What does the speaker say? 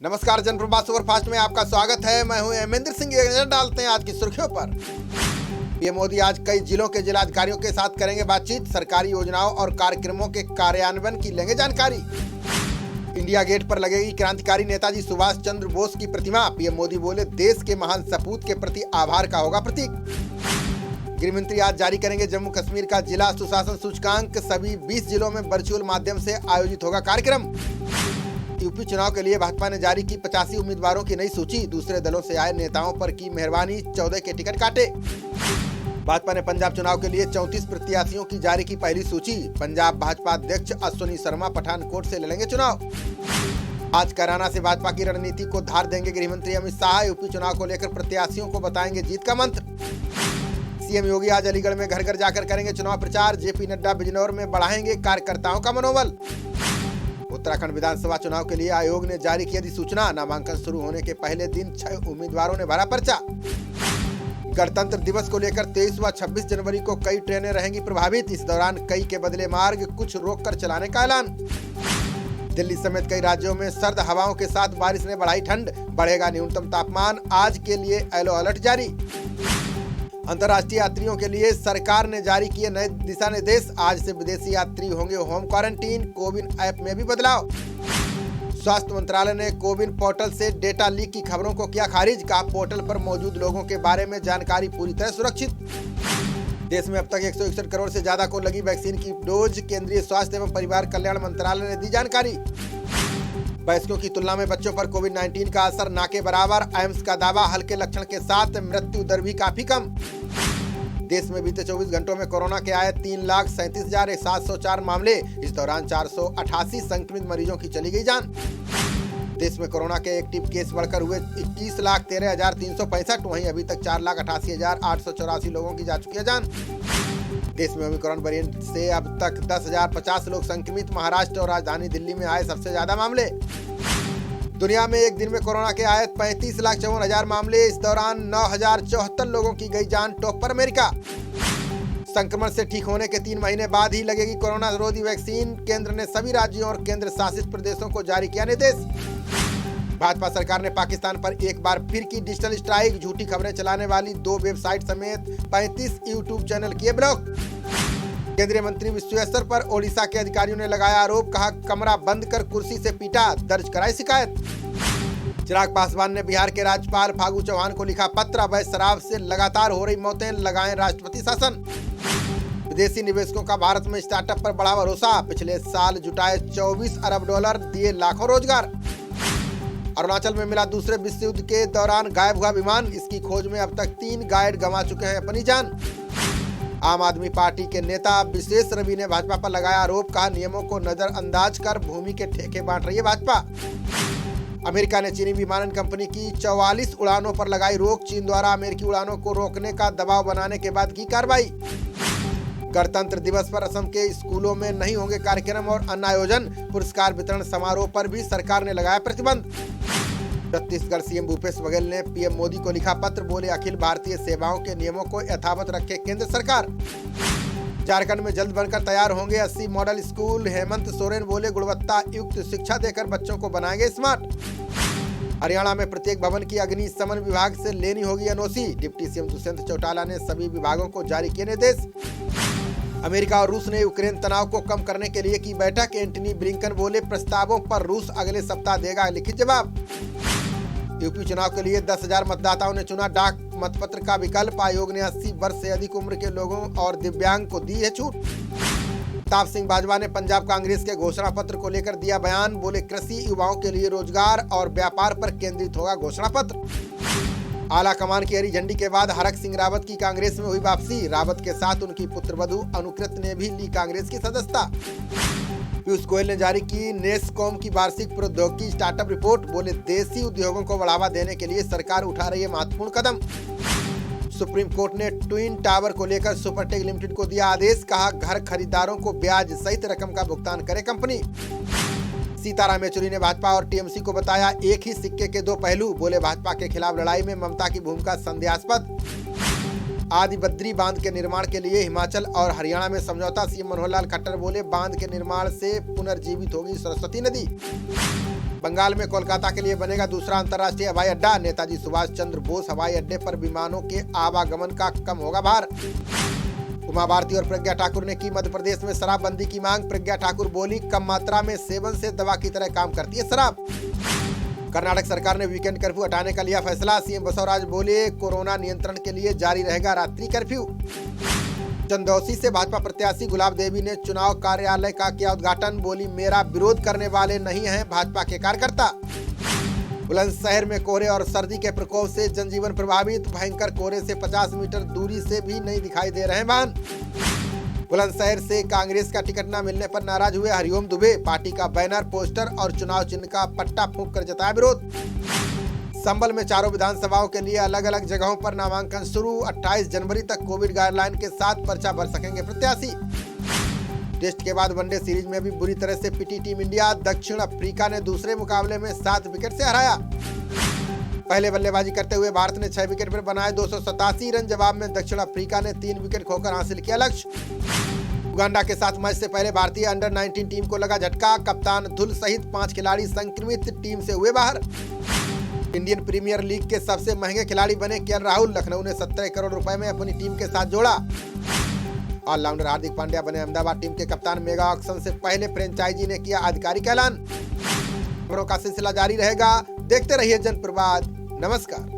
नमस्कार, जनप्रवास सुपरफास्ट में आपका स्वागत है। मैं हूं हेमेंद्र सिंह। नजर डालते हैं आज की सुर्खियों पर। पीएम मोदी आज कई जिलों के जिलाधिकारियों के साथ करेंगे बातचीत। सरकारी योजनाओं और कार्यक्रमों के कार्यान्वयन की लेंगे जानकारी। इंडिया गेट पर लगेगी क्रांतिकारी नेताजी सुभाष चंद्र बोस की प्रतिमा। पीएम मोदी बोले, देश के महान सपूत के प्रति आभार का होगा प्रतीक। गृहमंत्री आज जारी करेंगे जम्मू कश्मीर का जिला सुशासन सूचकांक। सभी 20 जिलों में वर्चुअल माध्यम से आयोजित होगा कार्यक्रम। यूपी चुनाव के लिए भाजपा ने जारी की 85 उम्मीदवारों की नई सूची। दूसरे दलों से आए नेताओं पर की मेहरबानी, 14 के टिकट काटे। भाजपा ने पंजाब चुनाव के लिए 34 प्रत्याशियों की जारी की पहली सूची। पंजाब भाजपा अध्यक्ष अश्विनी शर्मा पठानकोट से लड़ेंगे चुनाव। आज कैराना से भाजपा की रणनीति को धार देंगे गृहमंत्री अमित शाह। यूपी चुनाव को लेकर प्रत्याशियों को बताएंगे जीत का मंत्र। सीएम योगी आज अलीगढ़ में घर घर जाकर करेंगे चुनाव प्रचार। जेपी नड्डा बिजनौर में बढ़ाएंगे कार्यकर्ताओं का मनोबल। उत्तराखंड विधानसभा चुनाव के लिए आयोग ने जारी की अधिसूचना। नामांकन शुरू होने के पहले दिन 6 उम्मीदवारों ने भरा पर्चा। गणतंत्र दिवस को लेकर 23 व 26 जनवरी को कई ट्रेनें रहेंगी प्रभावित। इस दौरान कई के बदले मार्ग, कुछ रोककर चलाने का ऐलान। दिल्ली समेत कई राज्यों में सर्द हवाओं के साथ बारिश ने बढ़ाई ठंड। बढ़ेगा न्यूनतम तापमान। आज के लिए येलो अलर्ट जारी। अंतर्राष्ट्रीय यात्रियों के लिए सरकार ने जारी किए नए दिशा निर्देश। आज से विदेशी यात्री होंगे होम क्वारंटीन। कोविन ऐप में भी बदलाव। स्वास्थ्य मंत्रालय ने कोविन पोर्टल से डेटा लीक की खबरों को किया खारिज। कहा, पोर्टल पर मौजूद लोगों के बारे में जानकारी पूरी तरह सुरक्षित। देश में अब तक 161 करोड़ से ज्यादा को लगी वैक्सीन की डोज। केंद्रीय स्वास्थ्य एवं परिवार कल्याण मंत्रालय ने दी जानकारी। वयस्कों की तुलना में बच्चों पर कोविड-19 का असर ना के बराबर। एम्स का दावा, हल्के लक्षण के साथ मृत्यु दर भी काफी कम। देश में बीते 24 घंटों में कोरोना के आए 3,37,704 मामले। इस दौरान 488 संक्रमित मरीजों की चली गई जान। देश में कोरोना के एक्टिव केस बढ़कर हुए 21,13,365। वहीं अभी तक 4,88,884 लोगों की जा चुकी है जान। देश में ओमिक्रॉन वेरिएंट से अब तक 10,050 लोग संक्रमित। महाराष्ट्र और राजधानी दिल्ली में आए सबसे ज्यादा मामले। दुनिया में एक दिन में कोरोना के आए 35,54,000 मामले। इस दौरान 9,074 लोगों की गई जान। टॉप पर अमेरिका। संक्रमण से ठीक होने के 3 महीने बाद ही लगेगी कोरोना रोधी वैक्सीन। केंद्र ने सभी राज्यों और केंद्र शासित प्रदेशों को जारी किया निर्देश। भाजपा सरकार ने पाकिस्तान पर एक बार फिर की डिजिटल स्ट्राइक। झूठी खबरें चलाने वाली 2 वेबसाइट समेत 35 यूट्यूब चैनल किए ब्लॉक। केंद्रीय मंत्री विश्वेश्वर पर ओडिशा के अधिकारियों ने लगाया आरोप। कहा, कमरा बंद कर कुर्सी से पीटा। दर्ज कराई शिकायत। चिराग पासवान ने बिहार के राज्यपाल फागू चौहान को लिखा पत्र। अवैध शराब से लगातार हो रही मौतें, लगाएं राष्ट्रपति शासन। विदेशी निवेशकों का भारत में स्टार्टअप पर बड़ा भरोसा। पिछले साल जुटाए 24 अरब डॉलर, दिए लाखों रोजगार। अरुणाचल में मिला दूसरे विश्व युद्ध के दौरान गायब हुआ विमान। इसकी खोज में अब तक 3 गाइड गंवा चुके हैं अपनी जान। आम आदमी पार्टी के नेता विशेष रवि ने भाजपा पर लगाया आरोप। कहा, नियमों को नजरअंदाज कर भूमि के ठेके बांट रही है भाजपा। अमेरिका ने चीनी विमानन कंपनी की 44 उड़ानों पर लगाई रोक। चीन द्वारा अमेरिकी उड़ानों को रोकने का दबाव बनाने के बाद की कार्रवाई। गणतंत्र दिवस पर असम के स्कूलों में नहीं होंगे कार्यक्रम और अन्य आयोजन। पुरस्कार वितरण समारोह पर भी सरकार ने लगाया प्रतिबंध। छत्तीसगढ़ सीएम भूपेश बघेल ने पीएम मोदी को लिखा पत्र। बोले, अखिल भारतीय सेवाओं के नियमों को यथावत रखे केंद्र सरकार। झारखंड में जल्द बनकर तैयार होंगे 80 मॉडल स्कूल। हेमंत सोरेन बोले, गुणवत्ता युक्त शिक्षा देकर बच्चों को बनाएंगे स्मार्ट। हरियाणा में प्रत्येक भवन की अग्निशमन विभाग से लेनी होगी NOC. Deputy CM Dushyant Chautala ने सभी विभागों को जारी किए निर्देश। अमेरिका और रूस ने यूक्रेन तनाव को कम करने के लिए की बैठक। एंटनी ब्लिंकन बोले, प्रस्तावों पर रूस अगले सप्ताह देगा लिखित जवाब। यूपी चुनाव के लिए 10,000 मतदाताओं ने चुना डाक मतपत्र का विकल्प। आयोग ने 80 वर्ष से अधिक उम्र के लोगों और दिव्यांग को दी है छूट। प्रताप सिंह बाजवा ने पंजाब कांग्रेस के घोषणा पत्र को लेकर दिया बयान। बोले, कृषि, युवाओं के लिए रोजगार और व्यापार पर केंद्रित होगा घोषणा पत्र। आला कमान की हरी झंडी के बाद हरक सिंह रावत की कांग्रेस में हुई वापसी। रावत के साथ उनकी पुत्रवधू अनुकृत ने भी ली कांग्रेस की सदस्यता। पीयूष गोयल ने जारी की नेस्कॉम की वार्षिक प्रौद्योगिकी स्टार्टअप रिपोर्ट। बोले, देसी उद्योगों को बढ़ावा देने के लिए सरकार उठा रही है महत्वपूर्ण कदम। सुप्रीम कोर्ट ने ट्विन टावर को लेकर सुपरटेक लिमिटेड को दिया आदेश। कहा, घर खरीदारों को ब्याज सहित रकम का भुगतान करे कंपनी। सीताराम येचुरी ने भाजपा और टीएमसी को बताया एक ही सिक्के के 2 पहलू। बोले, भाजपा के खिलाफ लड़ाई में ममता की भूमिका संदेहास्पद। आदि बद्री बांध के निर्माण के लिए हिमाचल और हरियाणा में समझौता। सीएम मनोहर लाल खट्टर बोले, बांध के निर्माण से पुनर्जीवित होगी सरस्वती नदी। बंगाल में कोलकाता के लिए बनेगा दूसरा अंतर्राष्ट्रीय हवाई अड्डा। नेताजी सुभाष चंद्र बोस हवाई अड्डे पर विमानों के आवागमन का कम होगा भार। उमा भारती और प्रज्ञा ठाकुर ने की मध्य प्रदेश में शराबबंदी की मांग। प्रज्ञा ठाकुर बोली, कम मात्रा में सेवन से दवा की तरह काम करती है शराब। कर्नाटक सरकार ने वीकेंड कर्फ्यू हटाने का लिया फैसला। सीएम बसवराज बोले, कोरोना नियंत्रण के लिए जारी रहेगा रात्रि कर्फ्यू। चंदौसी से भाजपा प्रत्याशी गुलाब देवी ने चुनाव कार्यालय का किया उद्घाटन। बोली, मेरा विरोध करने वाले नहीं हैं भाजपा के कार्यकर्ता। बुलंदशहर में कोहरे और सर्दी के प्रकोप से जनजीवन प्रभावित। भयंकर कोहरे से 50 मीटर दूरी से भी नहीं दिखाई दे रहे वाहन। बुलंदशहर से कांग्रेस का टिकट न मिलने पर नाराज हुए हरिओम दुबे। पार्टी का बैनर, पोस्टर और चुनाव चिन्ह का पट्टा फूंक कर जताया विरोध। संभल में चारों विधानसभाओं के लिए अलग अलग जगहों पर नामांकन शुरू। 28 जनवरी तक कोविड गाइडलाइन के साथ पर्चा भर सकेंगे प्रत्याशी। टेस्ट के बाद वनडे सीरीज में भी बुरी तरह से पिटी टीम इंडिया। दक्षिण अफ्रीका ने दूसरे मुकाबले में 7 विकेट से हराया। पहले बल्लेबाजी करते हुए भारत ने 6 विकेट पर बनाए 287 रन। जवाब में दक्षिण अफ्रीका ने 3 विकेट खोकर हासिल किया लक्ष्य। उगांडा के साथ मैच से पहले भारतीय अंडर 19 टीम को लगा झटका। कप्तान धुल सहित 5 खिलाड़ी संक्रमित, टीम से हुए बाहर। इंडियन प्रीमियर लीग के सबसे महंगे खिलाड़ी बने केएल राहुल। लखनऊ ने 17 करोड़ रुपए में अपनी टीम के साथ जोड़ा। ऑलराउंडर हार्दिक पांड्या बने अहमदाबाद टीम के कप्तान। मेगा ऑक्शन से पहले फ्रेंचाइजी ने किया आधिकारिक ऐलान। खबरों का सिलसिला जारी रहेगा, देखते रहिए जनप्रवाद। नमस्कार।